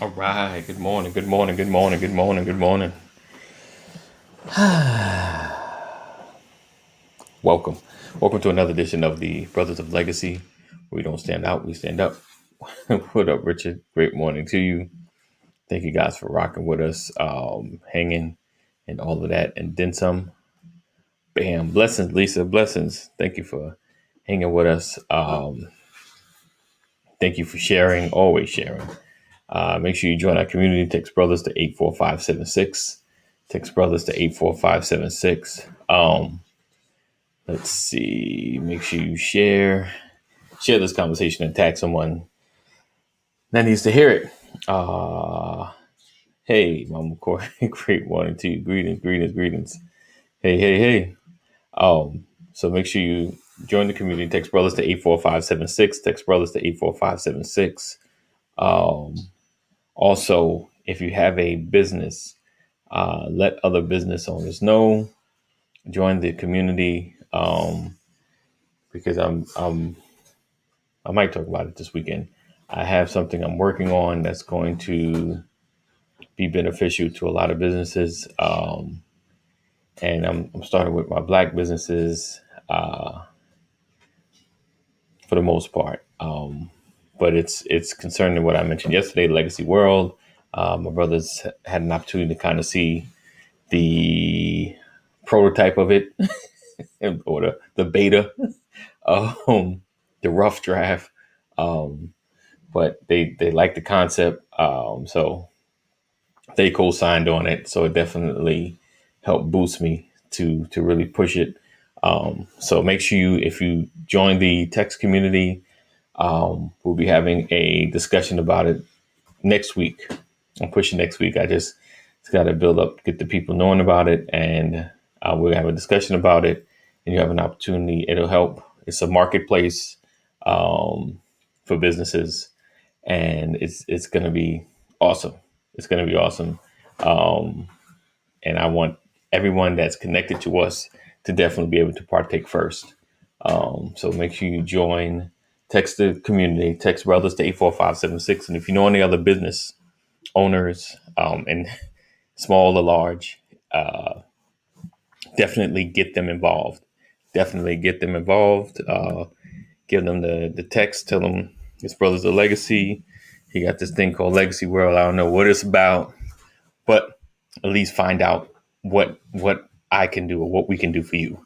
All right. Good morning. Good morning. Good morning. Good morning. Good morning. Welcome. Welcome to another edition of the Brothers of Legacy. We don't stand out, we stand up. What up, Richard? Great morning to you. Thank you guys for rocking with us, hanging and all of that, and then some. Bam. Blessings, Lisa. Blessings. Thank you for hanging with us. Thank you for sharing, always sharing. Make sure you join our community. Text brothers to 84576. Text brothers to 84576. Let's see. Make sure you share this conversation and tag someone that needs to hear it. Hey, Mama Corey, great morning to you. Greetings, greetings, greetings. Hey, hey, hey. So make sure you join the community. Text brothers to 84576. Text brothers to 84576. Also, if you have a business, let other business owners know. Join the community because I might talk about it this weekend. I have something I'm working on that's going to be beneficial to a lot of businesses, and I'm starting with my black businesses for the most part. But it's concerning what I mentioned yesterday, Legacy World. My brothers had an opportunity to kind of see the prototype of it or the beta, the rough draft. But they like the concept, so they co-signed on it. So it definitely helped boost me to really push it. So make sure if you join the text community, we'll be having a discussion about it next week. I'm pushing next week. It's got to build up, get the people knowing about it, and we'll have a discussion about it. And you have an opportunity. It'll help. It's a marketplace for businesses, and it's going to be awesome. It's going to be awesome, and I want everyone that's connected to us to definitely be able to partake first. So make sure you join. Text the community. Text brothers to 84576. And if you know any other business owners, and small or large, definitely get them involved. Definitely get them involved. Give them the text. Tell them his brother's a legacy. He got this thing called Legacy World. I don't know what it's about, but at least find out what I can do or what we can do for you.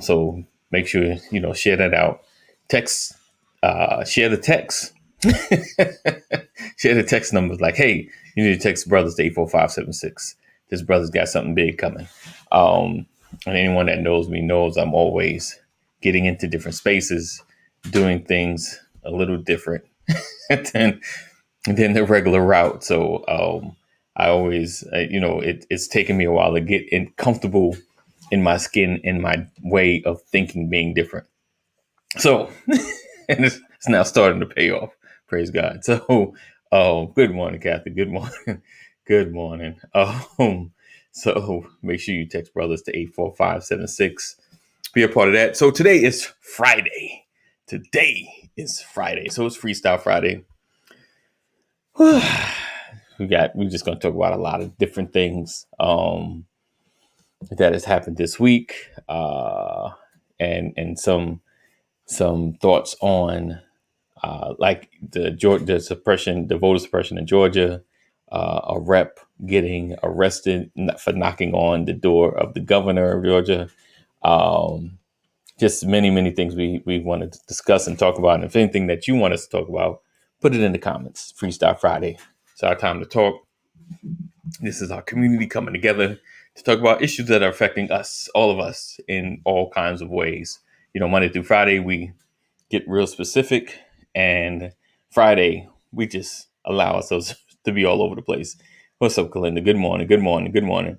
So make sure share that out. Text, share the text. Share the text numbers like, hey, you need to text brothers to 84576. This brother's got something big coming. And anyone that knows me knows I'm always getting into different spaces, doing things a little different than the regular route. So I always, it's taken me a while to get comfortable in my skin and my way of thinking being different. So, and it's now starting to pay off. Praise God. So, good morning, Kathy. Good morning. Good morning. So make sure you text brothers to 84576. Be a part of that. So today is Friday. Today is Friday. So it's Freestyle Friday. We're just going to talk about a lot of different things that has happened this week, and some thoughts on like the voter suppression in Georgia, a rep getting arrested for knocking on the door of the governor of Georgia. Just many things we wanted to discuss and talk about. And if anything that you want us to talk about, put it in the comments. Freestyle Friday. It's our time to talk. This is our community coming together to talk about issues that are affecting us, all of us, in all kinds of ways. Monday through Friday, we get real specific, and Friday, we just allow ourselves to be all over the place. What's up, Kalinda? Good morning, good morning, good morning.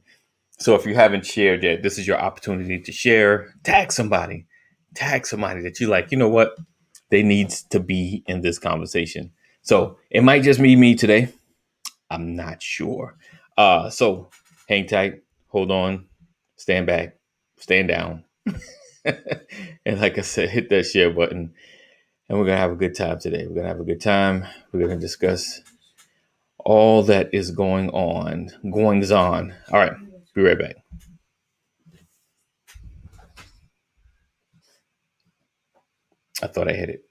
So if you haven't shared yet, this is your opportunity to share. Tag somebody that you like. You know what? They need to be in this conversation. So it might just be me today. I'm not sure. So hang tight, hold on, stand back, stand down. And like I said, hit that share button. And we're going to have a good time today. We're going to have a good time. We're going to discuss all that is goings on. All right, be right back. I thought I hit it.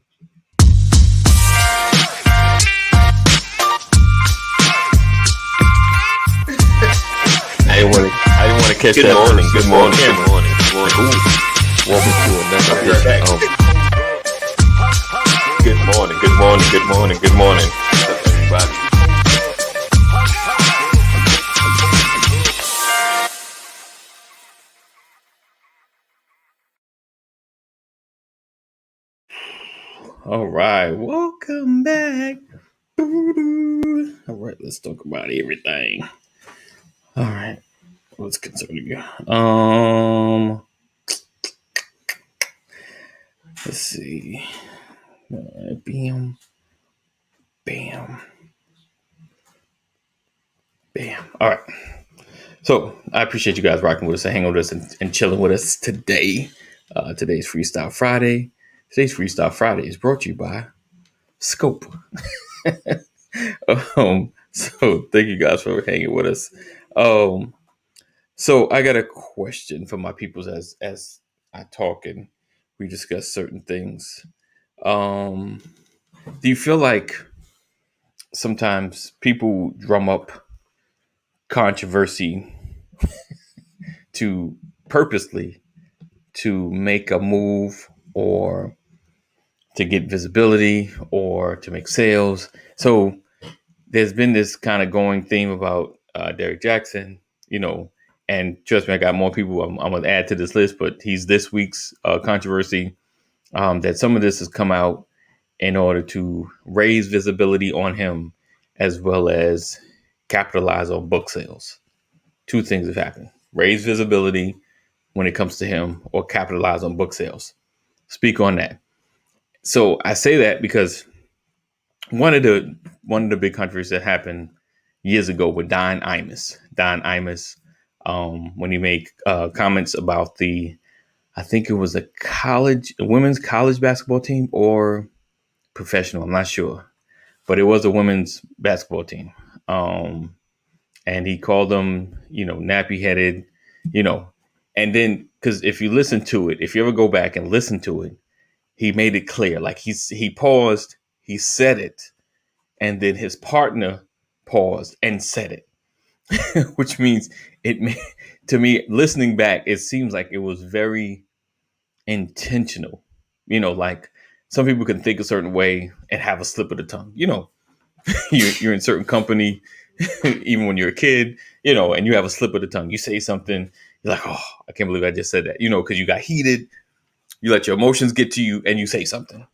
I didn't want to catch Good that. morning. Good morning. Good morning. Welcome to another edition. Good morning. Good morning. Good morning. Good morning, everybody. All right, welcome back. All right, let's talk about everything. All right, what's concerning you? Let's see. Bam, bam, bam. All right. So I appreciate you guys rocking with us and hanging with us and chilling with us today. Today's Freestyle Friday. Today's Freestyle Friday is brought to you by Scope. So thank you guys for hanging with us. So I got a question for my peoples as I talk and we discuss certain things. Do you feel like sometimes people drum up controversy to purposely to make a move or to get visibility or to make sales? So there's been this kind of going theme about Derek Jackson, and trust me, I got more people I'm going to add to this list, but he's this week's controversy, that some of this has come out in order to raise visibility on him as well as capitalize on book sales. Two things have happened: raise visibility when it comes to him or capitalize on book sales. Speak on that. So I say that because one of the big controversies that happened years ago with Don Imus, when he made comments about I think it was a women's college basketball team or professional, I'm not sure, but it was a women's basketball team. And he called them, nappy headed, and then, because if you listen to it, if you ever go back and listen to it, he made it clear, like he paused, he said it, and then his partner paused and said it, which means to me, listening back, it seems like it was very intentional. Like some people can think a certain way and have a slip of the tongue. You're in certain company, even when you're a kid, and you have a slip of the tongue. You say something, you're like, oh, I can't believe I just said that, because you got heated, you let your emotions get to you and you say something,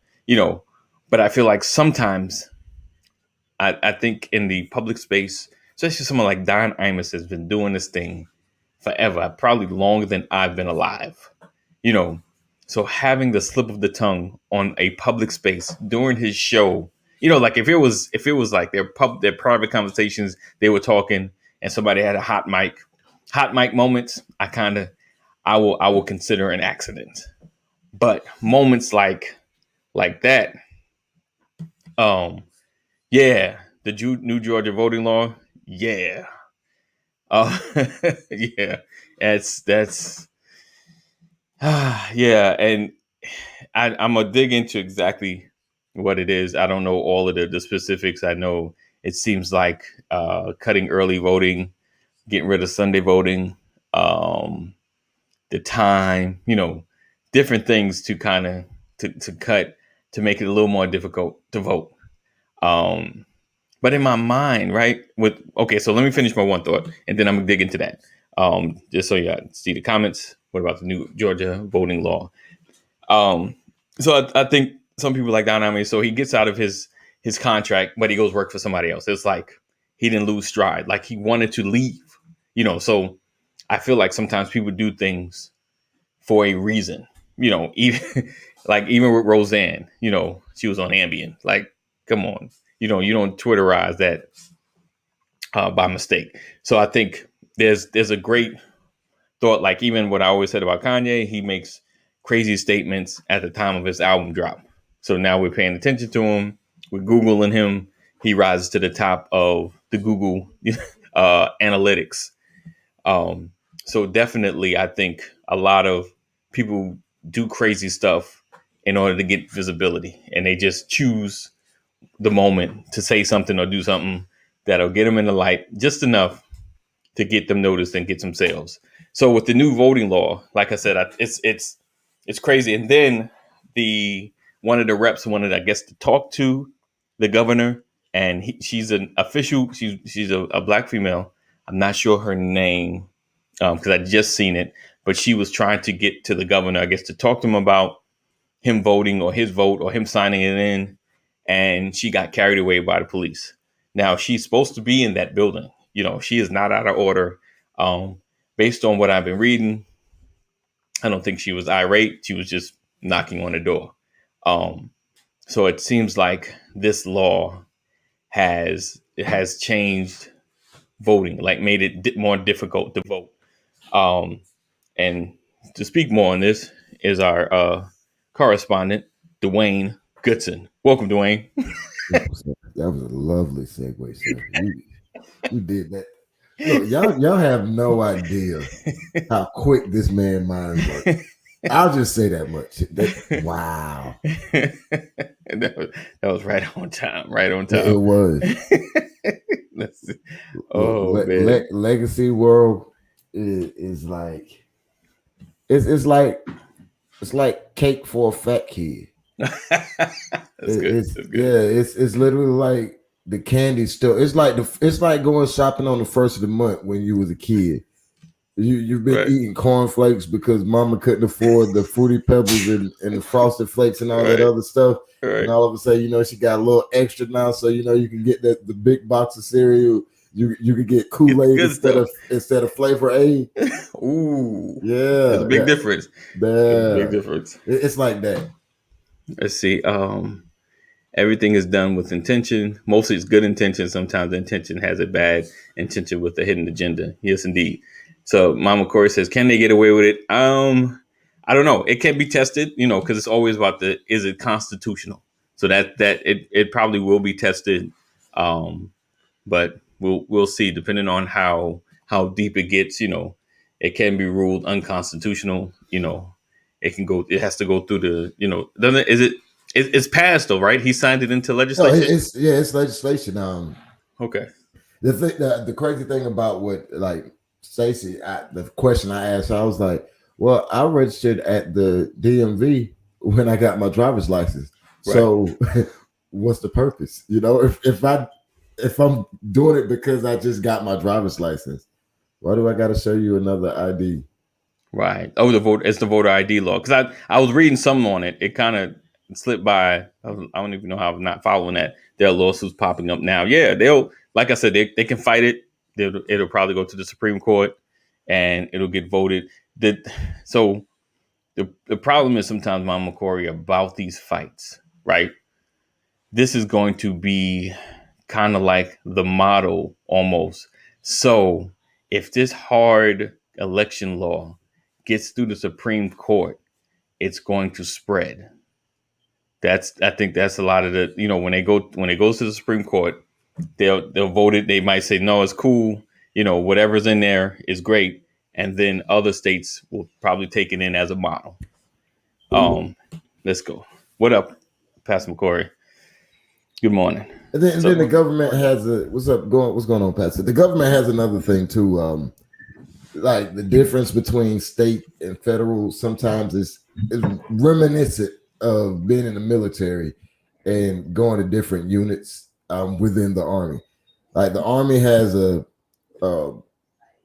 but I feel like sometimes I think in the public space, especially someone like Don Imus has been doing this thing forever, probably longer than I've been alive, you know. So having the slip of the tongue on a public space during his show, like if it was like their private conversations, they were talking and somebody had a hot mic moments, I will consider an accident. But moments like that, um, yeah, the New Georgia voting law, yeah, uh, yeah, that's yeah, and I'm gonna dig into exactly what it is. I don't know all of the specifics. I know it seems like cutting early voting, getting rid of Sunday voting, the time, different things to kind of to cut to make it a little more difficult to vote. Um, but in my mind, right, so let me finish my one thought and then I'm gonna dig into that. Just so you see the comments. What about the new Georgia voting law? So I think some people like Don Imus, so he gets out of his contract, but he goes work for somebody else. It's like he didn't lose stride, like he wanted to leave, So I feel like sometimes people do things for a reason, even even with Roseanne, she was on Ambien. Like, come on, you don't Twitterize that by mistake. So I think there's a great thought, like even what I always said about Kanye, he makes crazy statements at the time of his album drop. So now we're paying attention to him, we're Googling him, he rises to the top of the Google analytics. Um, so definitely, I think a lot of people do crazy stuff in order to get visibility, and they just choose the moment to say something or do something that'll get them in the light just enough to get them noticed and get some sales. So with the new voting law, like I said, it's crazy. And then the one of the reps wanted, I guess, to talk to the governor, and she's an official. She's a black female. I'm not sure her name because I just seen it, but she was trying to get to the governor, I guess, to talk to him about him voting or his vote or him signing it in, and she got carried away by the police. Now she's supposed to be in that building. You know, she is not out of order. Um, Based on what I've been reading, I don't think she was irate. She was just knocking on the door. Um, so it seems like this law has changed voting, like made it more difficult to vote. Um, and to speak more on this is our correspondent, Dwayne Goodson. Welcome, Dwayne. That was a lovely segue, sir. You did that. Look, y'all have no idea how quick this man mind works. I'll just say that much. Wow. That was right on time. Right on It time. was. Oh man. Legacy World is like it's like cake for a fat kid. That's good. It's That's good. yeah, it's literally like the candy store. It's like going shopping on the first of the month when you was a kid. You've been Right. eating cornflakes because mama couldn't afford the fruity pebbles and the frosted flakes and all that Right. other stuff. Right. And all of a sudden, she got a little extra now, so you can get the big box of cereal. You could get Kool-Aid instead of Flavor Aid. Ooh. Yeah, There's a big difference. Yeah. Big difference. It's like that. Let's see. Everything is done with intention. Mostly it's good intention. Sometimes the intention has a bad intention with a hidden agenda. Yes, indeed. So Mama Corey says, can they get away with it? I don't know. It can be tested, because it's always about is it constitutional? So that it probably will be tested. But we'll see, depending on how deep it gets, it can be ruled unconstitutional. It has to go through doesn't is it it's passed though, right? He signed it into No, legislation. it's legislation. Okay. The crazy thing about what Stacey, the question I asked her, I was like, well, I registered at the DMV when I got my driver's license. Right. So what's the purpose? If I'm doing it because I just got my driver's license, why do I got to show you another ID? Right. Oh, it's the voter ID law. Because I was reading something on it. It kind of slipped by. I don't even know how I'm not following that. There are lawsuits popping up now. Yeah, like I said, they can fight it. It'll probably go to the Supreme Court and it'll get voted. So the problem is sometimes, Mama Corey, about these fights, right? This is going to be kind of like the model almost. So if this hard election law gets through the Supreme Court, it's going to spread. I think that's a lot of the, when it goes to the Supreme Court, they'll vote it. They might say, no, it's cool. Whatever's in there is great. And then other states will probably take it in as a model. Let's go. What up, Pastor McCory? Good morning. And then the government has what's going on, Pastor? The government has another thing too. Like the difference between state and federal sometimes is reminiscent of being in the military and going to different units within the Army. Like the Army has a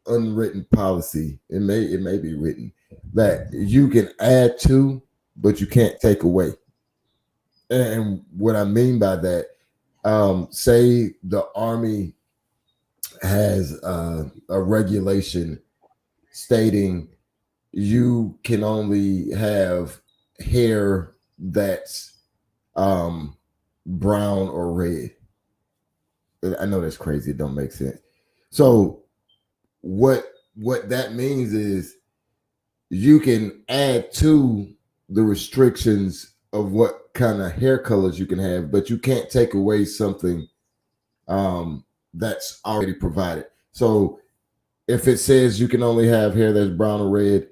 unwritten policy. It may be written that you can add to, but you can't take away. And what I mean by that, say the Army has a regulation stating you can only have hair that's brown or red. I know that's crazy. It don't make sense. So what that means is you can add to the restrictions of what kind of hair colors you can have, but you can't take away something that's already provided. So if it says you can only have hair that's brown or red,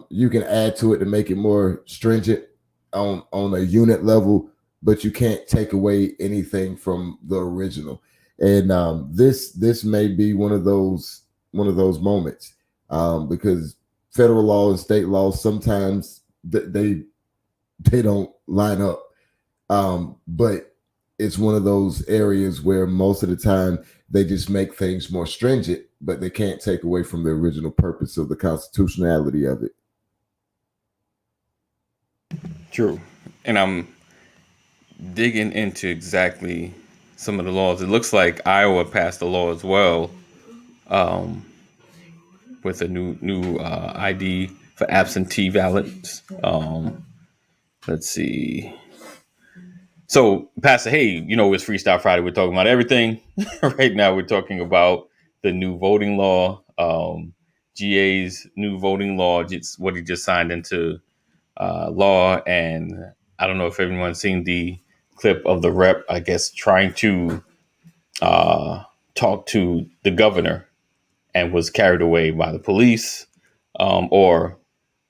you can add to it to make it more stringent on a unit level, but you can't take away anything from the original. And this may be one of those moments, because federal law and state law sometimes they don't line up. But it's one of those areas where most of the time they just make things more stringent, but they can't take away from the original purpose of the constitutionality of it. True. And I'm digging into exactly some of the laws. It looks like Iowa passed a law as well, um, with a new ID for absentee ballots. Let's see. So, Pastor, hey, it's Freestyle Friday. We're talking about everything. Right now, we're talking about the new voting law, GA's new voting law, just what he just signed into law. And I don't know if everyone's seen the clip of the rep, I guess, trying to talk to the governor and was carried away by the police, or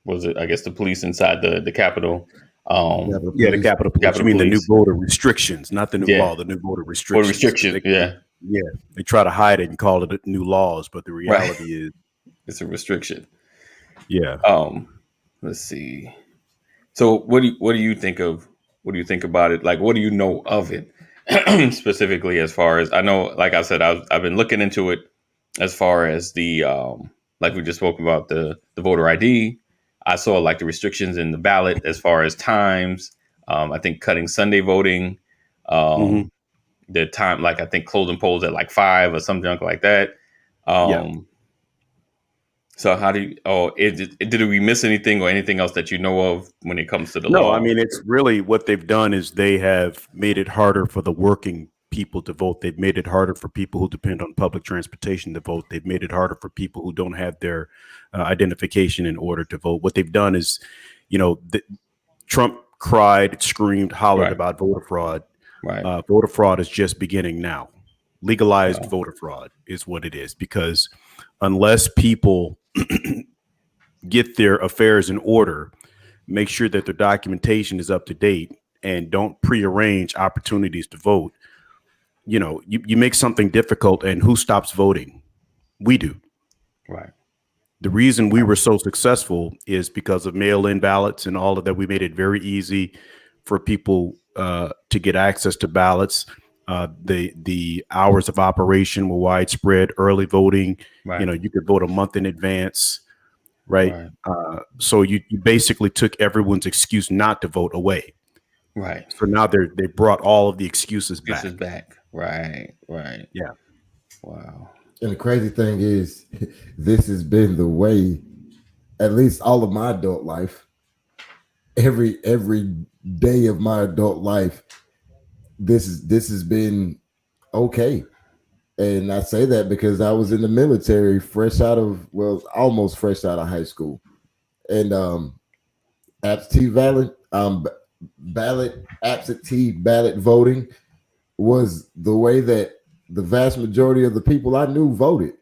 was it, I guess, the police inside the Capitol? Capitol Yeah, the Police. Capitol Police. You Capitol mean the new Police. voter restrictions, not the new Yeah. law, the new voter Or restrictions. restriction. Yeah. Yeah, they try to hide it and call it new laws, but the Right. reality is, It's a restriction. yeah. Let's see. So what do you think of what do you think about it? Like, what do you know of it specifically? As far as I know, like I said, I've been looking into it as far as the like we just spoke about the voter ID. I saw like the restrictions in the ballot as far as times. I think cutting Sunday voting. hmm Um, the time, like I think closing polls at like 5 or some junk like that. Yeah. Um, so how do you? Oh, did we miss anything or anything else that you know of when it comes to the No, I law? mean, it's really what they've done is they have made it harder for the working people to vote. They've made it harder for people who depend on public transportation to vote. They've made it harder for people who don't have their identification in order to vote. What they've done is, Trump cried, screamed, hollered Right, about voter fraud. right, Voter fraud is just beginning now. Legalized wow, voter fraud is what it is, because unless people get their affairs in order, make sure that their documentation is up to date, and don't prearrange opportunities to vote, you make something difficult, and who stops voting? We do. right, The reason we were so successful is because of mail-in ballots and all of that. We made it very easy for people to get access to ballots. The hours of operation were widespread. Early voting, right, you could vote a month in advance, right? right, So you basically took everyone's excuse not to vote away. right. So now they brought all of the excuses This is back. back. Right, right. Yeah. Wow. And the crazy thing is, this has been the way, at least all of my adult life, every day of my adult life. This has been okay. And I say that because I was in the military, almost fresh out of high school, and absentee ballot, absentee ballot voting was the way that the vast majority of the people I knew voted,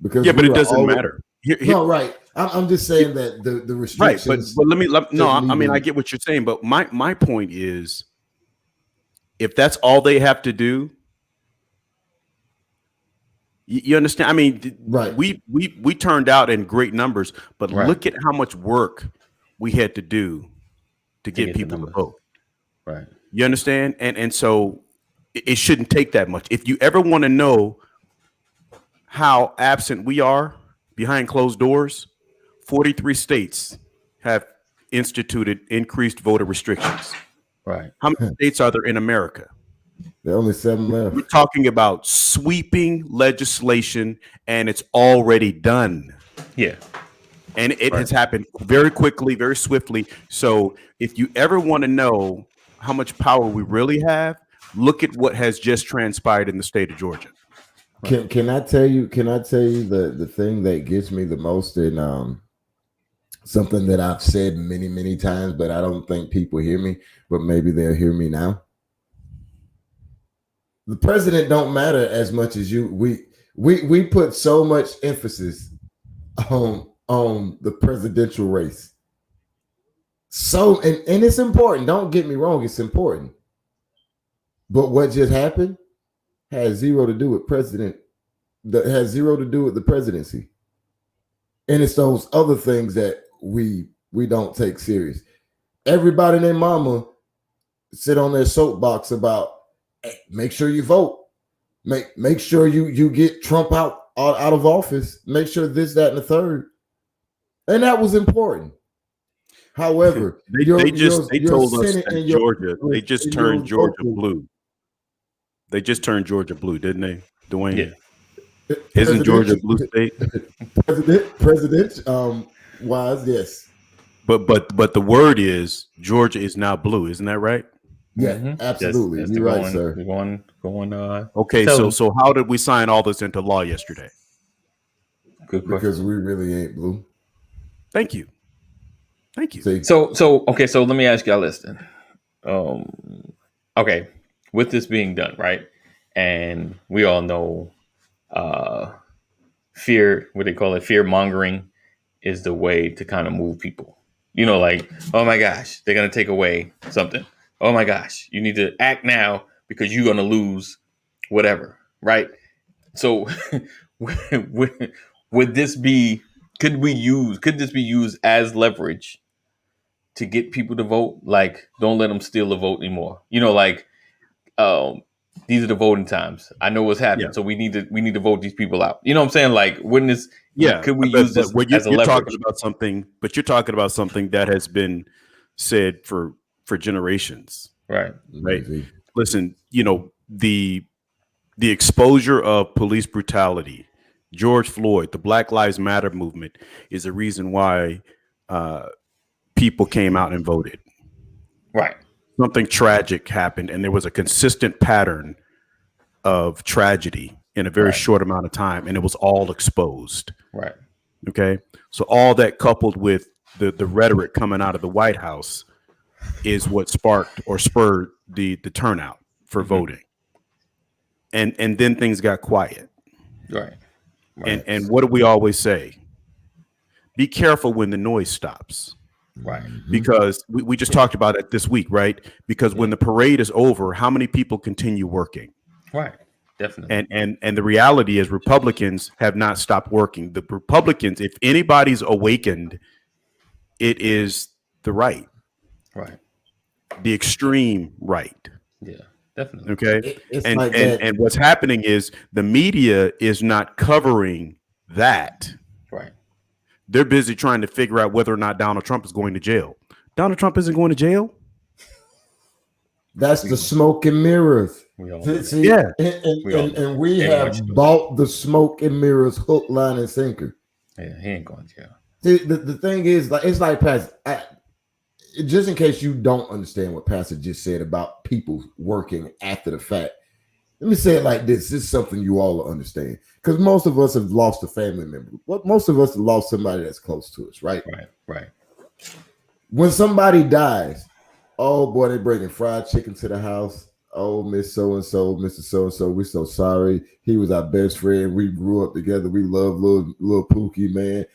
because Yeah, but we it were doesn't all matter. no right. I'm just saying that the Right, but restrictions no, shouldn't I mean, I even get what you're saying, but my point is, if that's all they have to do, you understand? I mean, right. we turned out in great numbers, but Right. look at how much work we had to do to To get get the people to numbers. vote. Right. You understand? And so it shouldn't take that much. If you ever want to know how absent we are behind closed doors, 43 states have instituted increased voter restrictions. Right. How many states are there in America? There are only 7 We're left. talking about sweeping legislation, and it's already done. Yeah. And it Right. has happened very quickly, very swiftly. So if you ever want to know how much power we really have, look at what has just transpired in the state of Georgia. Can I tell you? Can I tell you the thing that gets me the most, in something that I've said many times, but I don't think people hear me. But maybe they'll hear me now. The president don't matter as much as you. We put so much emphasis on the presidential race. So and it's important. Don't get me wrong, it's important. But what just happened has zero to do with president. That has zero to do with the presidency. And it's those other things that we don't take serious. Everybody and their mama sit on their soapbox about, hey, make sure you vote. Make sure you get Trump out of office. Make sure this, that, and the third. And that was important. However, they told us that Georgia, they just turned Georgia blue. They just turned Georgia blue, didn't they, Dwayne? Yeah. Isn't Georgia blue state? President wise, yes. But the word is Georgia is now blue, isn't that right? Yeah, absolutely. You're right, sir. Going. Okay, so how did we sign all this into law yesterday? Good question. Because we really ain't blue. Thank you. See? So let me ask y'all this then. Okay, with this being done, right? And we all know fear, what they call it, fear mongering is the way to kind of move people. You know, like, oh my gosh, they're gonna take away something. Oh my gosh, you need to act now because you're gonna lose whatever, right? So would this be could this be used as leverage to get people to vote? Like, don't let them steal the vote anymore. You know, like, these are the voting times. I know what's happening, so we need to vote these people out. You know what I'm saying? Like, when this, could we use this as a leverage? Talking about something, but you're talking about something that has been said for generations, right? Mm-hmm. Listen, you know, the exposure of police brutality, George Floyd, the Black Lives Matter movement is a reason why people came out and voted. Right. Something tragic happened, and there was a consistent pattern of tragedy in a very short amount of time, and it was all exposed. Right. Okay. So all that coupled with the rhetoric coming out of the White House is what sparked or spurred the turnout for voting. And then things got quiet. Right. And what do we always say? Be careful when the noise stops. Right. Because we just talked about it this week, right? Because when the parade is over, how many people continue working? Right. Definitely. And the reality is Republicans have not stopped working. The Republicans, if anybody's awakened, it is the right. Right. The extreme right. Yeah, definitely. Okay. And what's happening is the media is not covering that. Right. They're busy trying to figure out whether or not Donald Trump is going to jail. Donald Trump isn't going to jail. That's the smoke and mirrors. See, yeah. And we have bought the smoke and mirrors hook, line, and sinker. Yeah, he ain't going to jail. See, the thing is, like, it's like Pastor, just in case you don't understand what Pastor just said about people working after the fact, let me say it like this. This is something you all will understand. Because most of us have lost a family member. Most of us have lost somebody that's close to us, right? Right. When somebody dies, oh boy, they bringing fried chicken to the house. Oh, Miss So-and-so, Mr. So-and-so, we're so sorry. He was our best friend. We grew up together. We love little Pookie, man.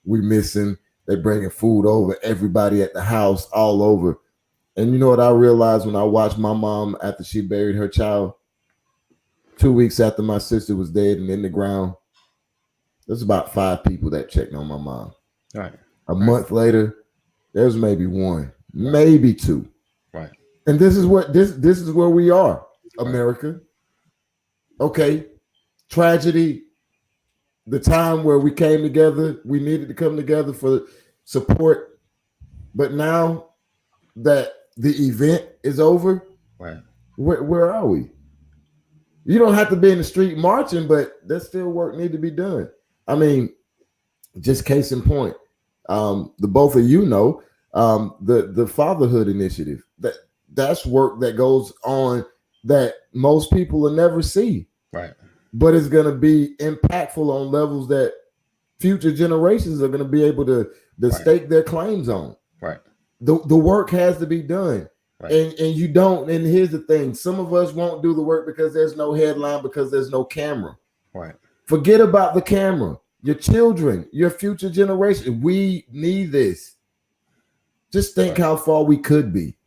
We miss him. They bringing food over. Everybody at the house, all over. And you know what I realized when I watched my mom after she buried her child? 2 weeks after my sister was dead and in the ground, there's about 5 people that checked on my mom. Right. A month later, there's maybe 1, maybe 2. Right. And this is what this is where we are, America. Okay. Tragedy. The time where we came together, we needed to come together for support. But now that the event is over, right? Where are we? You don't have to be in the street marching, but there's still work need to be done. I mean, just case in point, the both of you know, the fatherhood initiative, that's work that goes on that most people will never see. Right. But it's going to be impactful on levels that future generations are going to be able to stake their claims on. Right. The work has to be done. Right. And you don't. And here's the thing: some of us won't do the work because there's no headline, because there's no camera. Right. Forget about the camera. Your children, your future generation. We need this. Just think Right. how far we could be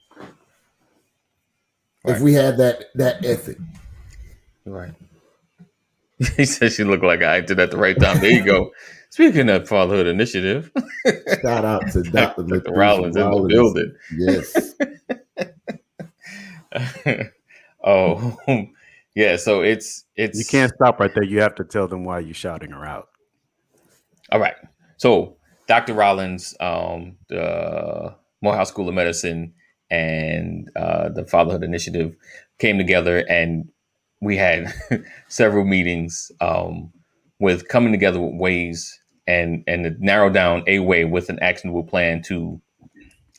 if Right. we had that ethic. Right. He said she looked like I acted at the right time. There you go. Speaking of Fatherhood Initiative, Shout out to Dr. Dr. Letitia Rollins in the Rollins. building. Yes. Oh, yeah. So it's You can't stop right there. You have to tell them why you're shouting her out. all right. So Dr. Rollins, the Morehouse School of Medicine, and the Fatherhood Initiative came together, and we had several meetings with coming together with ways and to narrow down a way with an actionable plan to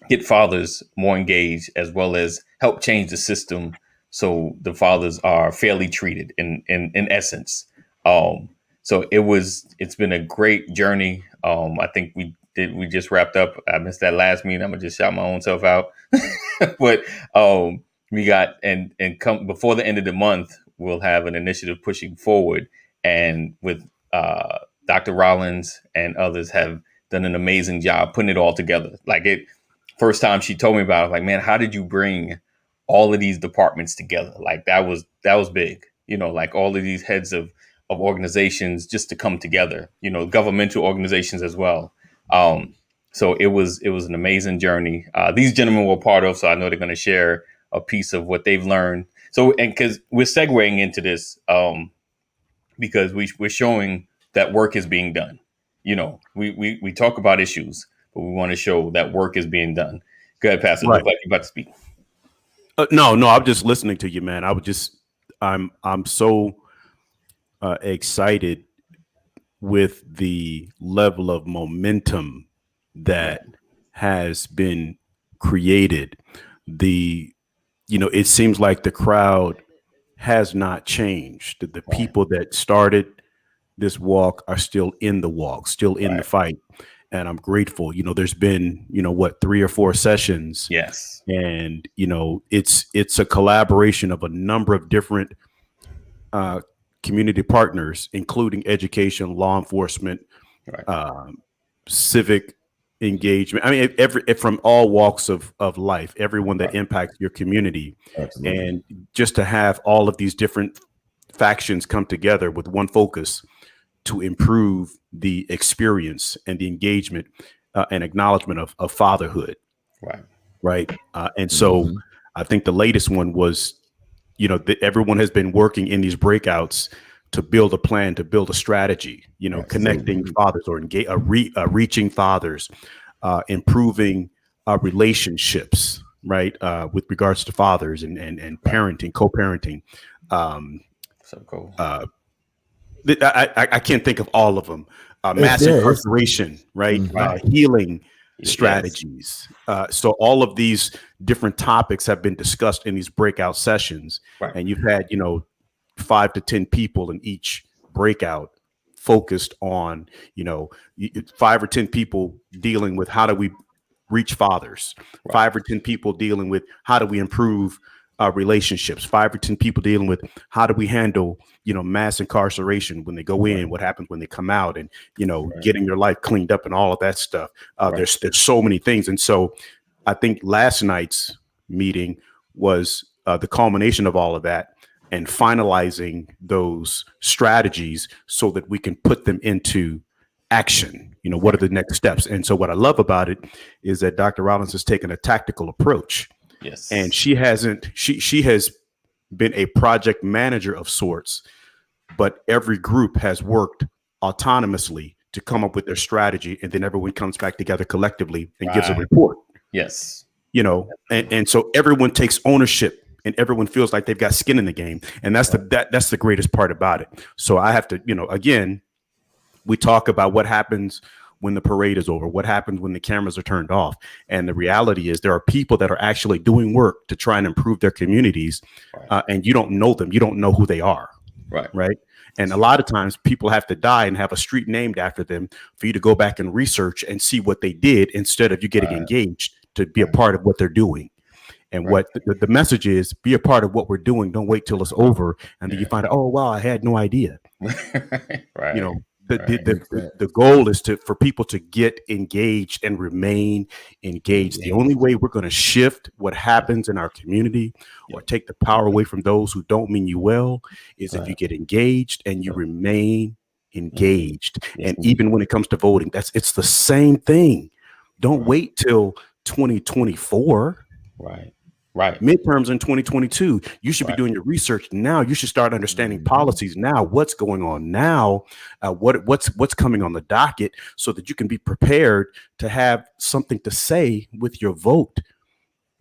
get fathers more engaged, as well as help change the system so the fathers are fairly treated in essence. So it's been a great journey. I think we just wrapped up. I missed that last meeting. I'm gonna just shout my own self out. But we got and come before the end of the month, we'll have an initiative pushing forward, and with Dr. Rollins and others have done an amazing job putting it all together. Like it, first time she told me about it, I was like, man, how did you bring all of these departments together? Like that was big, like all of these heads of organizations just to come together, governmental organizations as well. So it was an amazing journey. These gentlemen were part of, so I know they're going to share a piece of what they've learned. So, and because we're segueing into this, because we're showing that work is being done. We talk about issues, but we want to show that work is being done. Go ahead, Pastor. Right. Look like you're about to speak. No, I'm just listening to you, man. I'm so excited with the level of momentum that has been created. It seems like the crowd has not changed. The people that started this walk are still in the walk, still in the fight. And I'm grateful. There's been, 3 or 4 sessions. Yes. And, it's a collaboration of a number of different community partners, including education, law enforcement, civic engagement. I mean, from all walks of life, everyone that impacts your community. Absolutely. And just to have all of these different factions come together with one focus to improve the experience and the engagement and acknowledgement of fatherhood. Right. And so I think the latest one was, everyone has been working in these breakouts to build a plan, to build a strategy, connecting fathers or reaching fathers, improving relationships, right, with regards to fathers and parenting, co-parenting. So cool. I can't think of all of them. Mass incarceration, right? Healing strategies. So all of these different topics have been discussed in these breakout sessions, and you've had 5 to 10 people in each breakout focused on 5 or 10 people dealing with how do we reach fathers, 5 or 10 people dealing with how do we improve relationships, 5 or 10 people dealing with how do we handle mass incarceration when they go in, what happens when they come out, and getting their life cleaned up and all of that stuff. There's so many things. And so I think last night's meeting was the culmination of all of that and finalizing those strategies so that we can put them into action. What are the next steps? And so what I love about it is that Dr. Rollins has taken a tactical approach. Yes. And she has been a project manager of sorts, but every group has worked autonomously to come up with their strategy. And then everyone comes back together collectively and gives a report. Yes. And so everyone takes ownership and everyone feels like they've got skin in the game. And that's that's the greatest part about it. So I have to, again, we talk about what happens when the parade is over, what happens when the cameras are turned off. And the reality is there are people that are actually doing work to try and improve their communities. And you don't know them. You don't know who they are. Right. And a lot of times people have to die and have a street named after them for you to go back and research and see what they did instead of you getting engaged to be a part of what they're doing. And Right. what the message is, be a part of what we're doing. Don't wait till it's over. And then you Yeah. find out, oh, wow, I had no idea. You Right. know, the, the, Right. the, Big facts. the goal is for people to get engaged and remain engaged. The only way we're going to shift what happens in our community or Yep. take the power away from those who don't mean you well is if you Right. get engaged and you Yep. remain engaged. Yes, And indeed. even when it comes to voting, it's the same thing. Don't Right. wait till 2024. Right. Right. Midterms in 2022. You should be Right. doing your research now. You should start understanding Mhm. policies now. What's going on now? What's coming on the docket, so that you can be prepared to have something to say with your vote.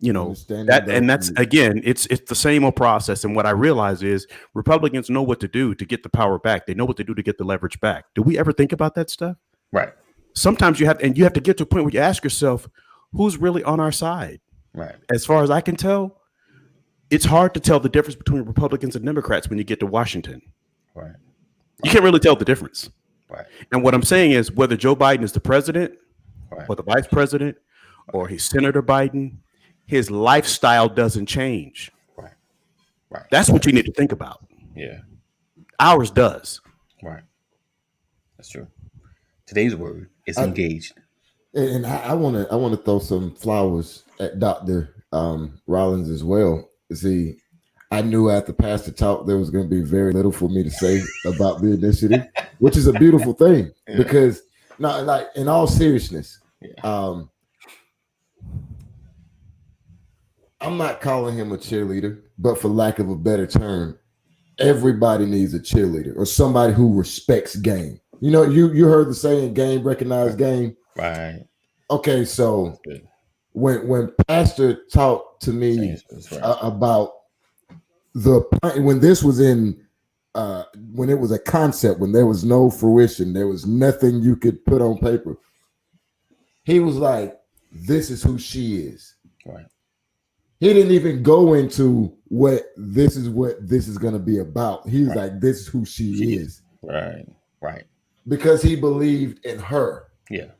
You know Understanding that, and those. that's again, it's the same old process. And what I realize is Republicans know what to do to get the power back. They know what to do to get the leverage back. Do we ever think about that stuff? Right. Sometimes you have to get to a point where you ask yourself, who's really on our side? Right. As far as I can tell, it's hard to tell the difference between Republicans and Democrats when you get to Washington. Right. You can't really tell the difference. Right. And what I'm saying is, whether Joe Biden is the president Right. or the vice president or he's Senator Biden, his lifestyle doesn't change. Right. Right. That's what you need to think about. Yeah. Ours does. Right. That's true. Today's word is I- engaged. And I want to throw some flowers at Dr. Rollins as well. See, I knew after Pastor talk there was going to be very little for me to say about the initiative, which is a beautiful thing. Yeah. Because not like, in all seriousness, Yeah. I'm not calling him a cheerleader, but for lack of a better term, everybody needs a cheerleader or somebody who respects game. You know, you heard the saying, game recognize game. Right. Okay, so Good. when Pastor talked to me That's right. about when this was in when it was a concept, when there was no fruition, there was nothing you could put on paper. He was like, "This is who she is." Right. He didn't even go into what this is going to be about. He was Right. like, "This is who she is," Right. Right. because he believed in her. Yeah.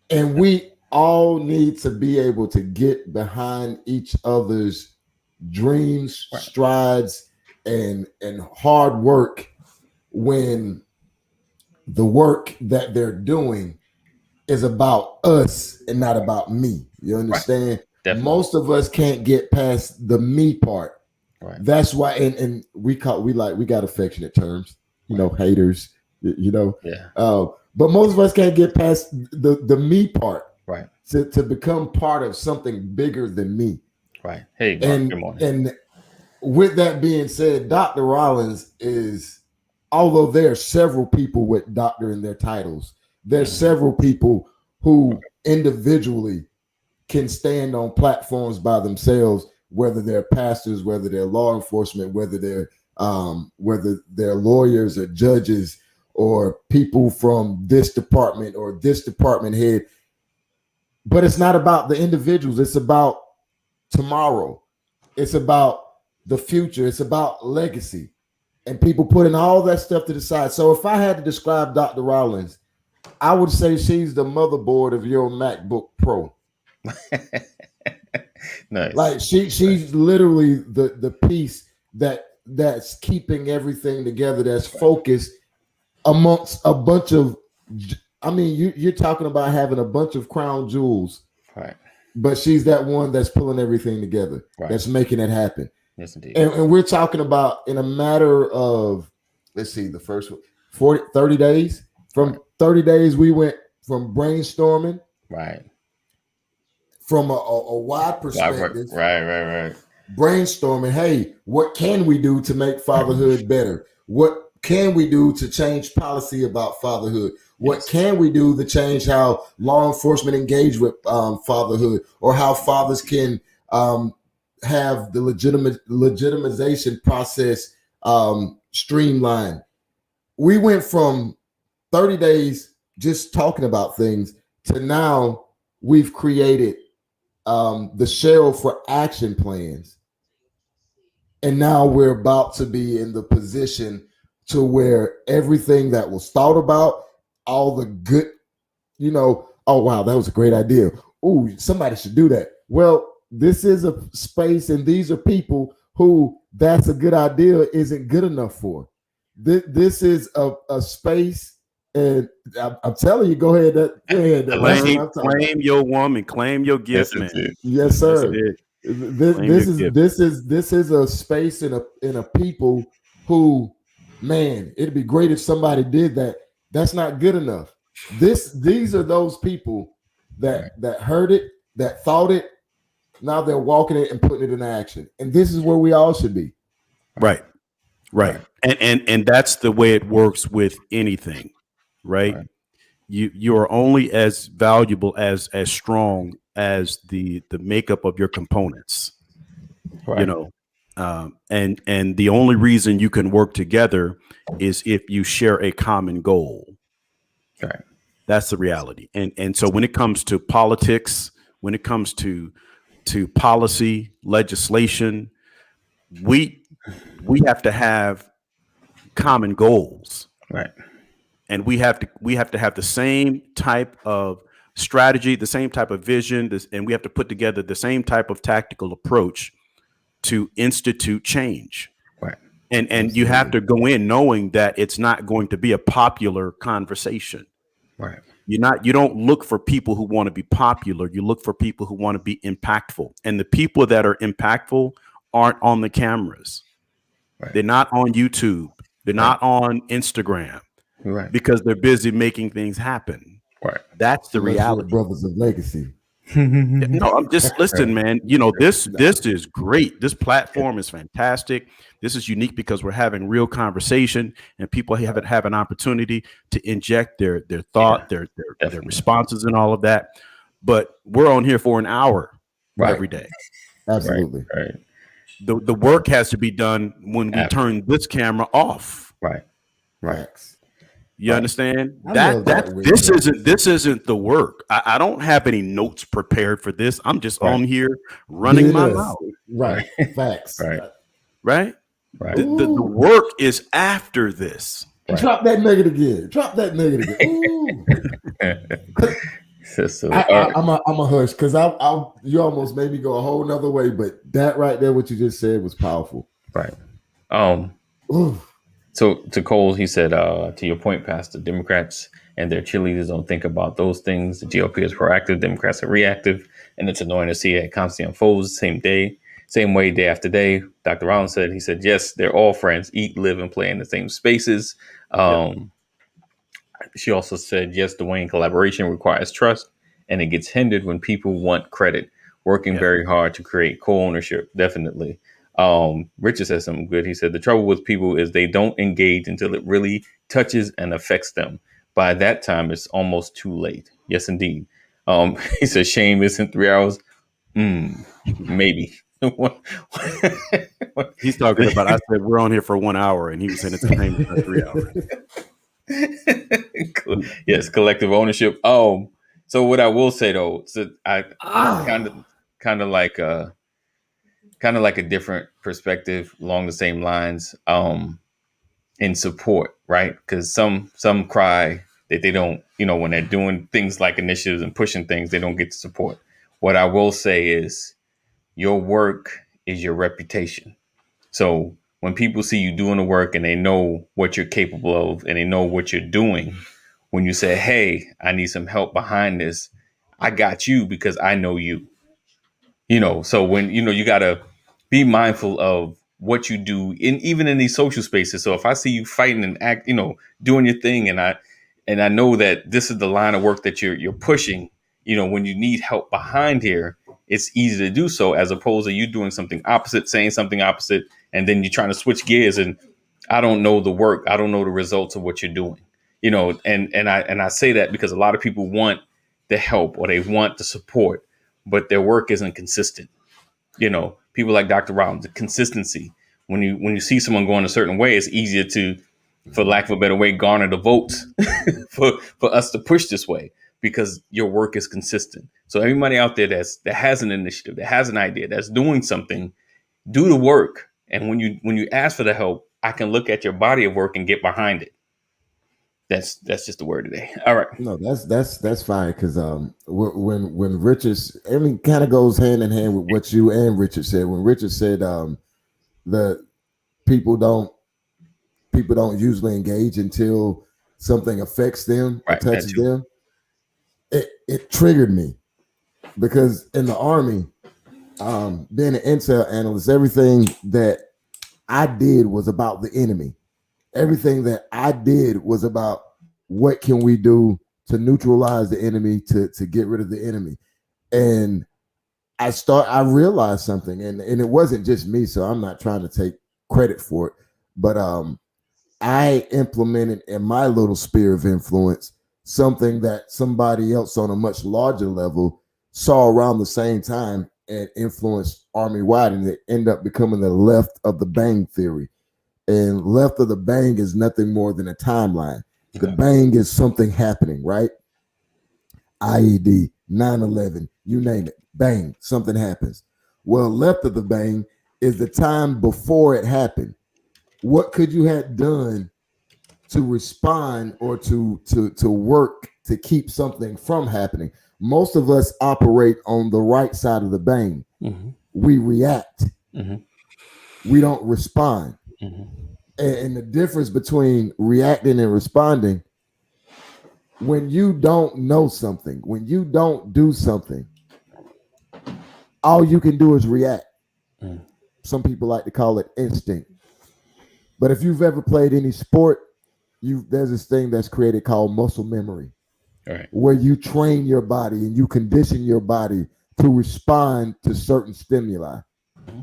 And we all need to be able to get behind each other's dreams, Right. strides, and hard work when the work that they're doing is about us and not about me. You understand? Definitely. Most of us can't get past the me part. Right. That's why, and we got affectionate terms, haters, Yeah. but most of us can't get past the me part. Right. To become part of something bigger than me. Right. Hey, Mark, good morning. And with that being said, Dr. Rollins is, although there are several people with doctor in their titles, there's several people who individually can stand on platforms by themselves, whether they're pastors, whether they're law enforcement, whether they're lawyers or judges or people from this department or this department head. But it's not about the individuals. It's about tomorrow. It's about the future. It's about legacy. And people putting all that stuff to the side. So if I had to describe Dr. Rollins, I would say she's the motherboard of your MacBook Pro. Nice. Like she's literally the piece that's keeping everything together, that's focused amongst a bunch of, I mean, you're talking about having a bunch of crown jewels, Right. but she's that one that's pulling everything together, Right. that's making it happen. Yes, indeed. And we're talking about in a matter of, let's see, the first 30 days. From Right. 30 days, we went from brainstorming Right. from a wide perspective. Right. Brainstorming, hey, what can we do to make fatherhood better? What can we do to change policy about fatherhood? What Yes. can we do to change how law enforcement engage with fatherhood, or how fathers can have the legitimization process streamlined? We went from 30 days just talking about things to now we've created the shell for action plans. And now we're about to be in the position to where everything that was thought about, all the good, oh, wow, that was a great idea. Oh, somebody should do that. Well, this is a space, and these are people who that's a good idea isn't good enough for. This is a space, and I'm telling you, go ahead. Go ahead. That's what I'm talking about. Claim your woman, claim your Yes, gift, it's man. it. Yes, That's sir. it. This, Claim this your is gift. a space in a people who, man, it'd be great if somebody did that. That's not good enough. These are those people that heard it, that thought it. Now they're walking it and putting it in action. And this is where we all should be. Right. And that's the way it works with anything, right? You are only as valuable as strong as the makeup of your components. Right. You know, and the only reason you can work together is if you share a common goal. Right. That's the reality. And so when it comes to politics, when it comes to policy, legislation, we have to have common goals. Right. And we have to have the same type of strategy, the same type of vision, and we have to put together the same type of tactical approach to institute change. Right. And you have to go in knowing that it's not going to be a popular conversation. Right. You don't look for people who want to be popular. You look for people who want to be impactful. And the people that are impactful aren't on the cameras. Right. They're not on YouTube. They're not on Instagram. Right. Because they're busy making things happen. Right. That's the reality. Brothers of legacy. No, I'm just listen, man. You know, this is great. This platform is fantastic. This is unique because we're having real conversation, and people have an opportunity to inject their thought, their responses, and all of that. But we're on here for an hour every day. Absolutely. Right. The work has to be done when we turn this camera off. Right. You understand this isn't the work. I don't have any notes prepared for this. I'm just on here running my mouth. Right. Facts. Right. The work is after this. Right. Drop that nugget again. I'm a hush because you almost made me go a whole nother way, but that right there, what you just said was powerful. Right. So to Cole, he said, to your point, Pastor, Democrats and their cheerleaders don't think about those things. The GOP is proactive, Democrats are reactive, and it's annoying to see it constantly unfolds the same way, day after day. Dr. Rollins said, yes, they're all friends, eat, live, and play in the same spaces. She also said, yes, Dwayne, collaboration requires trust, and it gets hindered when people want credit. Working very hard to create co-ownership, definitely. Richard said something good. He said, the trouble with people is they don't engage until it really touches and affects them. By that time, it's almost too late. Yes, indeed. He said, shame isn't 3 hours. Maybe. He's talking about, I said, we're on here for 1 hour, and he was saying it's the same for 3 hours. Yes, collective ownership. So what I will say though, so I kind of like a different perspective along the same lines in support, right? Because some cry that they don't, when they're doing things like initiatives and pushing things, they don't get support. What I will say is your work is your reputation. So when people see you doing the work and they know what you're capable of and they know what you're doing, when you say, hey, I need some help behind this, I got you because I know you. So when, you got to be mindful of what you do even in these social spaces. So if I see you fighting and act, doing your thing, and I know that this is the line of work that you're pushing, when you need help behind here, it's easy to do so as opposed to you doing something opposite, saying something opposite, and then you're trying to switch gears. And I don't know the work. I don't know the results of what you're doing, and I say that because a lot of people want the help or they want the support, but their work isn't consistent. People like Dr. Rollins, the consistency. When you see someone going a certain way, it's easier to, for lack of a better way, garner the votes for us to push this way because your work is consistent. So everybody out there that has an initiative, that has an idea, that's doing something, do the work. And when you ask for the help, I can look at your body of work and get behind it. That's just the word today. All right. No, that's fine because when Richard, I mean, kind of goes hand in hand with what you and Richard said. When Richard said the people don't people don't usually engage until something affects them or Right. That touches too. them, it triggered me because in the army, being an intel analyst, everything that I did was about the enemy. Everything that I did was about what can we do to neutralize the enemy, to get rid of the enemy. And I realized something, and it wasn't just me, so I'm not trying to take credit for it, but I implemented in my little sphere of influence something that somebody else on a much larger level saw around the same time and influenced army wide, and it ended up becoming the left of the bang theory. And left of the bang is nothing more than a timeline. The Okay. bang is something happening, right? IED, 9/11, you name it, bang, something happens. Well, left of the bang is the time before it happened. What could you have done to respond or to work to keep something from happening? Most of us operate on the right side of the bang. Mm-hmm. We react. Mm-hmm. We don't respond. Mm-hmm. And the difference between reacting and responding, when you don't know something, when you don't do something, all you can do is react. Mm. Some people like to call it instinct. But if you've ever played any sport, there's this thing that's created called muscle memory, All right. where you train your body and you condition your body to respond to certain stimuli. Mm-hmm.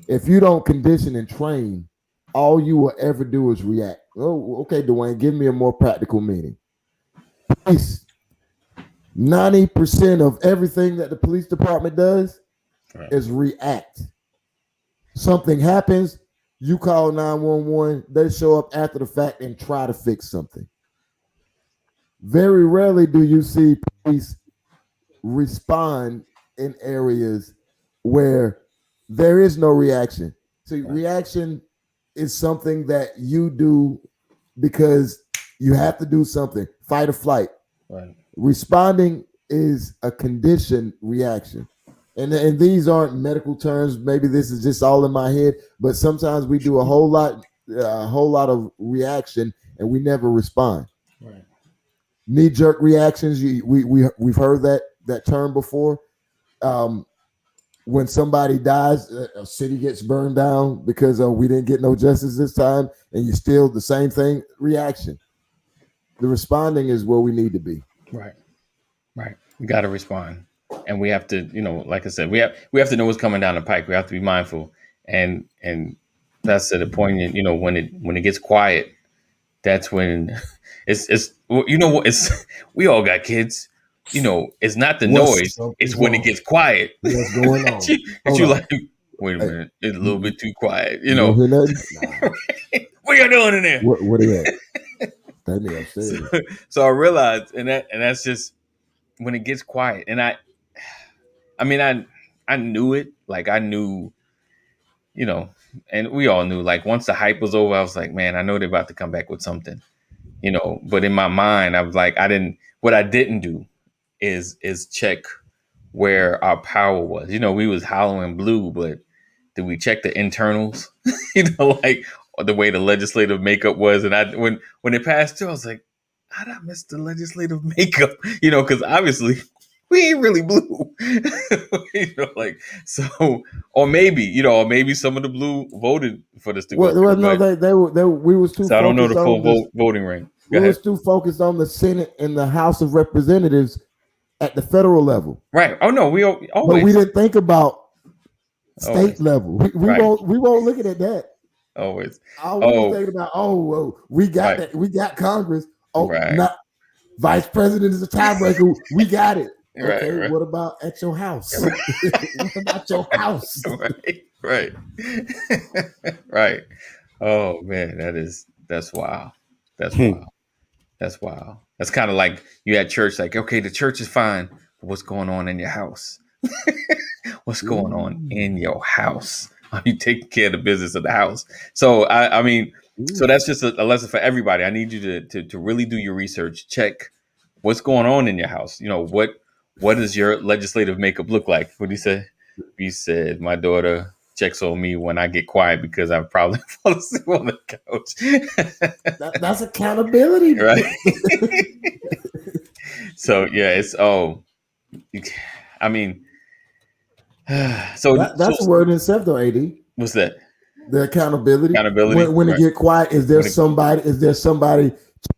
If you don't condition and train, all you will ever do is react. Oh, okay, Dwayne, give me a more practical meaning. Police, 90% of everything that the police department does Right. is react. Something happens, you call 911, they show up after the fact and try to fix something. Very rarely do you see police respond in areas where there is no reaction. So Right. reaction is something that you do because you have to do something, fight or flight. Right. Responding is a conditioned reaction. And these aren't medical terms. Maybe this is just all in my head, but sometimes we do a whole lot of reaction and we never respond. Right. Knee-jerk reactions, we've heard that term before. When somebody dies, a city gets burned down because we didn't get no justice this time, and you still the same thing, reaction. The responding is where we need to be. Right. Right. We got to respond, and we have to, like I said, we have to know what's coming down the pike. We have to be mindful, and that's to the point. When it gets quiet, that's when it's what it's. We all got kids. It's not the noise. It's when it gets quiet. What's going on? It's you like, wait a minute, it's a little bit too quiet. You don't hear nothing? Nah. What y'all doing in there? What are they at? That me upstairs. So I realized, and that's just when it gets quiet. And I knew it. Like I knew, and we all knew. Like once the hype was over, I was like, man, I know they're about to come back with something. But in my mind, I was like, what I didn't do is check where our power was. We was hollering blue, but did we check the internals? Like the way the legislative makeup was. And when it passed through, I was like, how did I miss the legislative makeup? Because obviously we ain't really blue. So, or maybe some of the blue voted for this to go through. Well, no, we was too. So I don't know the full voting ring. We was too focused on the Senate and the House of Representatives at the federal level. Right. Oh no, we always. But we didn't think about state Always. level. We won't look at that. Always. All we were thinking about, we got that. We got Congress. Not Vice President is a tiebreaker. We got it. Okay, right. What about at your house? What about your house? Right. Right. Oh man, that's wild. That's wild. That's wild. That's kind of like you at church, like, okay, the church is fine, but what's going on in your house? What's going on in your house? Are you taking care of the business of the house? So I mean, so that's just a lesson for everybody. I need you to really do your research. Check what's going on in your house. What does your legislative makeup look like? What do you say? He said, my daughter checks on me when I get quiet because I probably fall asleep on the couch. That's accountability. Right. So yeah, it's I mean, That's a word in itself, though. Ad, what's that? the accountability. Accountability. When Right. it get quiet, is there somebody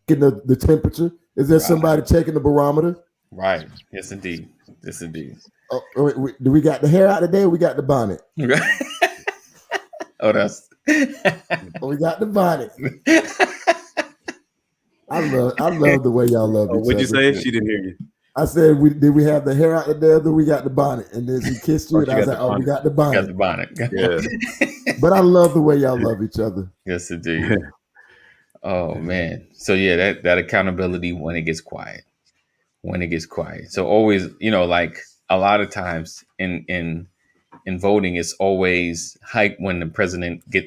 checking the temperature? Is there somebody checking the barometer? Right. Yes, indeed. Yes, indeed. Do we got the hair out today? Or we got the bonnet. Oh, that's. We got the bonnet. I love the way y'all love each other. What'd you say? She didn't hear you. I said, did we have the hair out today? Or we got the bonnet, and then she kissed you, and I was like, we got the bonnet. Got the bonnet. Yeah. But I love the way y'all love each other. Yes, indeed. Oh man. So yeah, that accountability when it gets quiet. When it gets quiet. So always, like a lot of times in voting, it's always hype when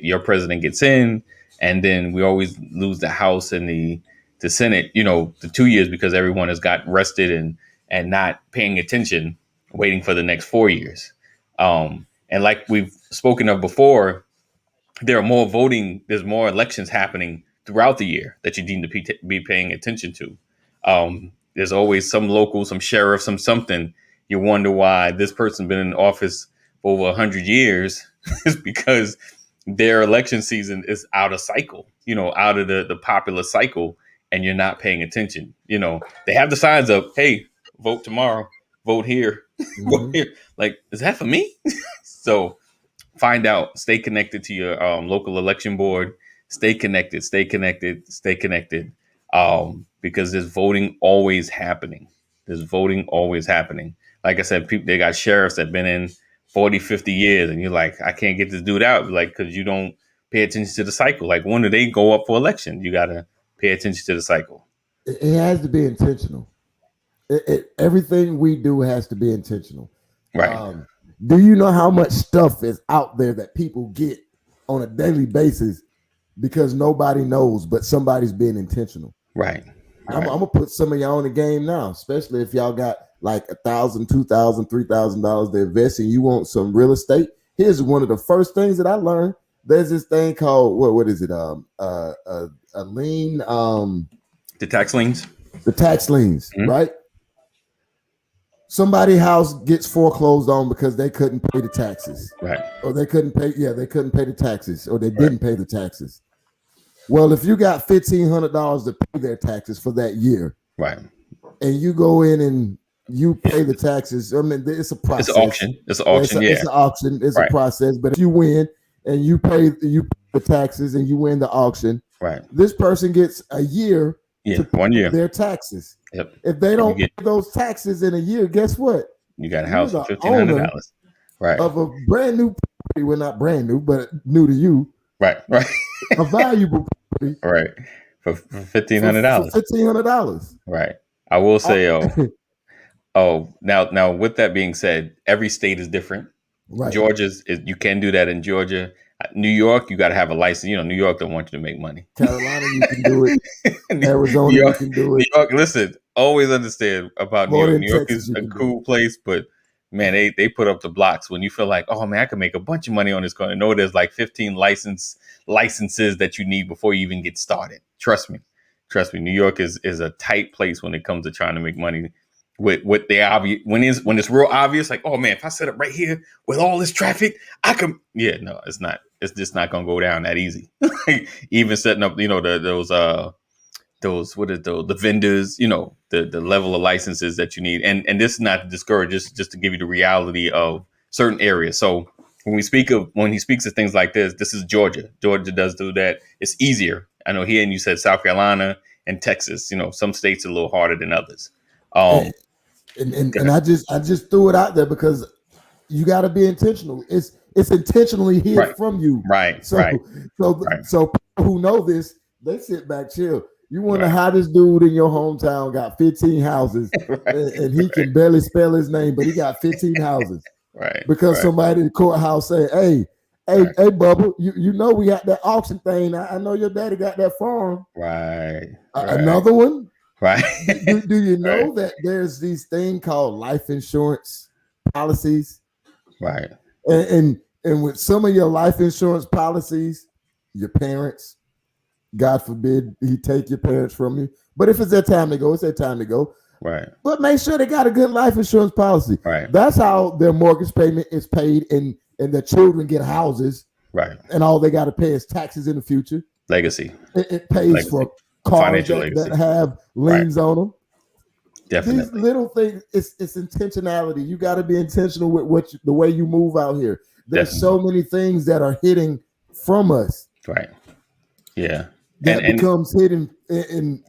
your president gets in, and then we always lose the House and the Senate, the 2 years because everyone has got rested and not paying attention, waiting for the next 4 years. And like we've spoken of before, there's more elections happening throughout the year that you need to be paying attention to. There's always some local, some sheriff, some something. You wonder why this person been in office for over 100 years. Is because their election season is out of cycle, out of the popular cycle, and you're not paying attention. They have the signs up, hey, vote tomorrow, vote here, vote here. Like, is that for me? So find out, stay connected to your local election board, stay connected, because there's voting always happening. Like I said, they got sheriffs that been in 40, 50 years, and you're like, I can't get this dude out, like, because you don't pay attention to the cycle. Like, when do they go up for election? You got to pay attention to the cycle. It has to be intentional. Everything we do has to be intentional. Right. Do you know how much stuff is out there that people get on a daily basis because nobody knows, but somebody's being intentional? Right. I'm gonna put some of y'all in the game now, especially if y'all got like $1,000, $2,000, $3,000 to invest and you want some real estate. Here's one of the first things that I learned. There's this thing called what is it? A lien. The tax liens. The tax liens, right? Somebody's house gets foreclosed on because they couldn't pay the taxes, right? Or they couldn't pay the taxes, or they didn't pay the taxes. Well, if you got $1,500 to pay their taxes for that year, right, and you go in and you pay the taxes, I mean, it's a process. It's an auction. It's an auction. It's a process. But if you win and you pay the taxes and you win the auction, right, this person gets a year. Yeah, 1 year. Their taxes. Yep. If they don't pay those taxes in a year, guess what? You got a house for $1,500. Right. Of a brand new property. Well, not brand new, but new to you. Right. A valuable property. Right. For $1,500. For $1,500. Right. I will say, now with that being said, every state is different. Right. You can do that in Georgia. New York, you got to have a license. New York don't want you to make money. Carolina, you can do it. Arizona, you can do it. New York, listen, always understand about New York. New York is a cool place, but man, they put up the blocks when you feel like, oh man, I can make a bunch of money on this corner. No, there's like 15 licenses that you need before you even get started. Trust me. New York is a tight place when it comes to trying to make money. With what they obvious when it's real obvious, like, oh man, if I set up right here with all this traffic, I can. Yeah, no, it's not. It's just not gonna go down that easy. Even setting up, those what is the vendors, the level of licenses that you need, and this is not to discourage, just to give you the reality of certain areas. So when he speaks of things like this is Georgia. Georgia does do that. It's easier. I know here, and you said South Carolina and Texas. Some states are a little harder than others. And I just threw it out there because you got to be intentional. It's intentionally hid from you. Right. So people who know this, they sit back, chill. You wonder how this dude in your hometown got 15 houses and he can barely spell his name, but he got 15 houses. Right. Because somebody in the courthouse say, hey, Hey, hey, Bubba, you know we got that auction thing. I know your daddy got that farm. Right. Another one. Right. Do you know Right. that there's these thing called life insurance policies? Right. And with some of your life insurance policies, your parents, God forbid he take your parents from you. But if it's their time to go, it's their time to go. Right. But make sure they got a good life insurance policy. Right. That's how their mortgage payment is paid, and their children get houses. Right. And all they got to pay is taxes in the future. Legacy. It pays Legacy. for cars Financial legacy. that have liens on them. Definitely. These little things, it's intentionality. You got to be intentional with the way you move out here. There's so many things that are hidden from us. Right. Yeah. That becomes hidden, and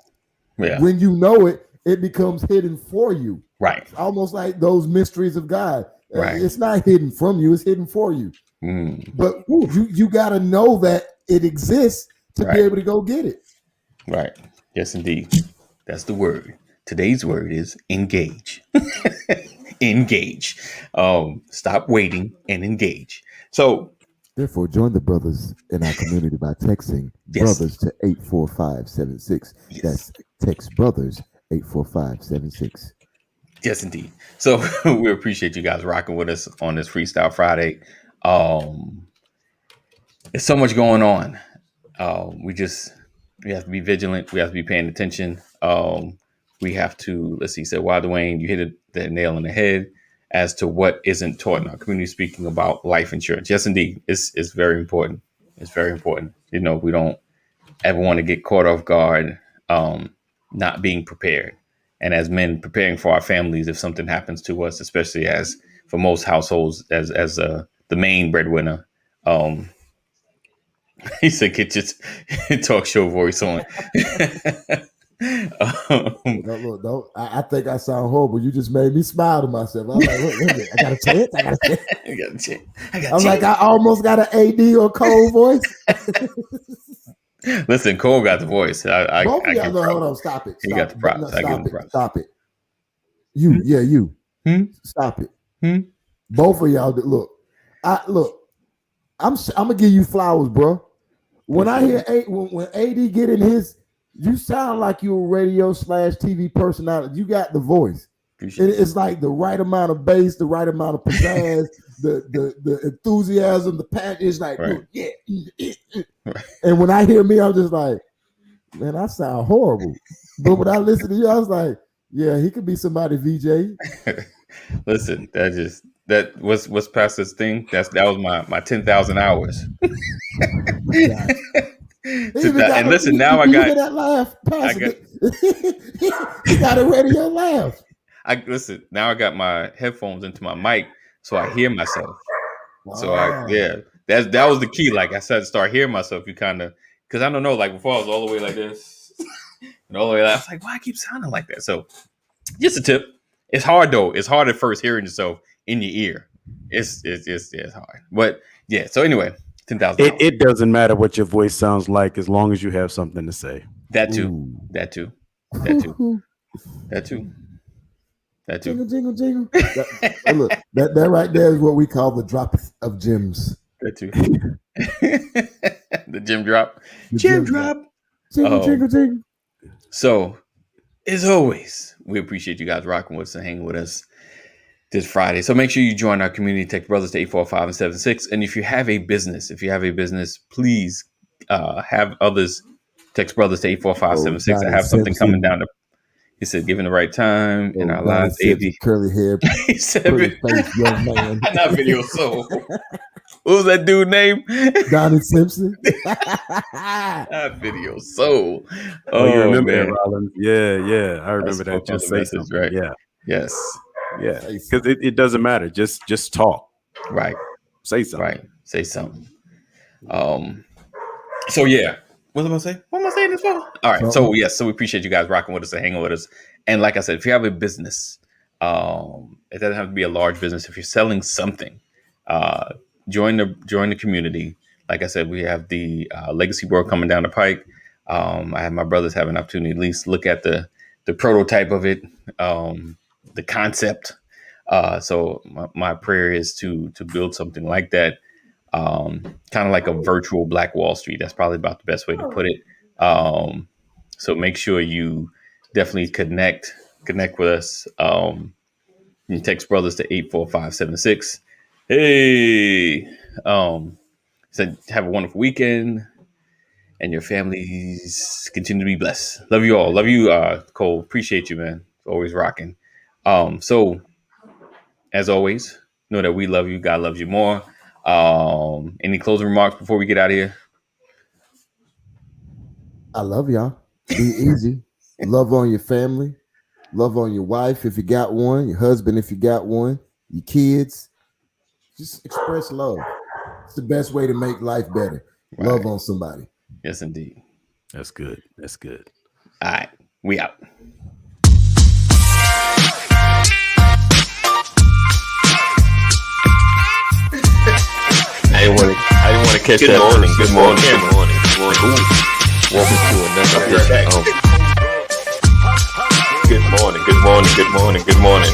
when you know it, it becomes hidden for you. Right. It's almost like those mysteries of God. Right. It's not hidden from you; it's hidden for you. But you got to know that it exists to be able to go get it. Right. Yes, indeed. That's the word. Today's word is engage. Engage. Stop waiting and engage. So, therefore, join the brothers in our community by texting brothers to 84576. Yes. That's text brothers 84576. Yes, indeed. So we appreciate you guys rocking with us on this Freestyle Friday. There's so much going on. We have to be vigilant. We have to be paying attention. We have to, let's see, said, wow, Dwayne, you hit the nail on the head as to what isn't taught in our community, speaking about life insurance. Yes, indeed. It's very important. It's very important. You know, we don't ever want to get caught off guard, not being prepared. And as men preparing for our families, if something happens to us, especially as for most households, as the main breadwinner, he said, get your talk show voice on. I think I sound horrible. You just made me smile to myself. I'm like, I got a chance. I got a chance. I'm like, I almost got an AD or Cole voice. Listen, Cole got the voice. Both of y'all know. Hold on, stop it. He got the props. I give him props. Stop it. You. Stop it. Both of y'all. Look. I'm gonna give you flowers, bro. When I hear when AD get in his, you sound like you're a radio/TV personality. You got the voice. It's like the right amount of bass, the right amount of pizzazz, the enthusiasm, the passion. It's like, right. Right. And when I hear me, I'm just like, man, I sound horrible. But when I listen to you, I was like, yeah, he could be somebody VJ. Listen, that was past this thing. That was my 10,000 hours. And listen, now I got that laugh. He got a radio laugh. Now I got my headphones into my mic, so I hear myself. Wow. So that was the key. Like I said, start hearing myself. You kind of, because I don't know, like before I was all the way like this, and all the way like, I was like, why I keep sounding like that? So just a tip. It's hard though. It's hard at first hearing yourself in your ear. It's hard. But yeah. So anyway, 10,000. It doesn't matter what your voice sounds like as long as you have something to say. That too. Ooh. That too. Jingle. Look, that right there is what we call the drop of gems. That too. The gem drop. Gem drop. Jingle. So, as always, we appreciate you guys rocking with us and hanging with us this Friday. So make sure you join our community. Text brothers to 845-76. And if you have a business, please have others text brothers to 845-76. I have something coming down the. He said, given the right time in our lives, curly hair, he said, face, young man. Not Video Soul. What was that dude name? Donnie Simpson. Not Video Soul. Oh, you remember that, Rollins? Yeah. I remember that. Just say something, right? Yeah. Yes. Yeah. Because it doesn't matter. Just talk. Right. Say something. Right. Say something. So yeah. What am I saying? What am I saying this for? All right. So yes. So we appreciate you guys rocking with us and hanging with us. And like I said, if you have a business, it doesn't have to be a large business. If you're selling something, join the community. Like I said, we have the Legacy World coming down the pike. I have my brothers have an opportunity to at least look at the prototype of it, the concept. So my prayer is to build something like that. kind of like a virtual Black Wall Street. That's probably about the best way to put it. So make sure you definitely connect with us. You text brothers to 84576. Hey, so have a wonderful weekend, and your families continue to be blessed. Love you all. Love you, Cole. Appreciate you, man. Always rocking. So as always, know that we love you. God loves you more. Any closing remarks before we get out of here? I love y'all. Be easy. Love on your family. Love on your wife if you got one. Your husband if you got one. Your kids. Just express love. It's the best way to make life better. Right. Love on somebody. Yes, indeed. That's good. That's good. All right. We out. I didn't want to catch Good that. morning. Good morning. Welcome to another. Good morning. Good morning. Good morning. Good morning.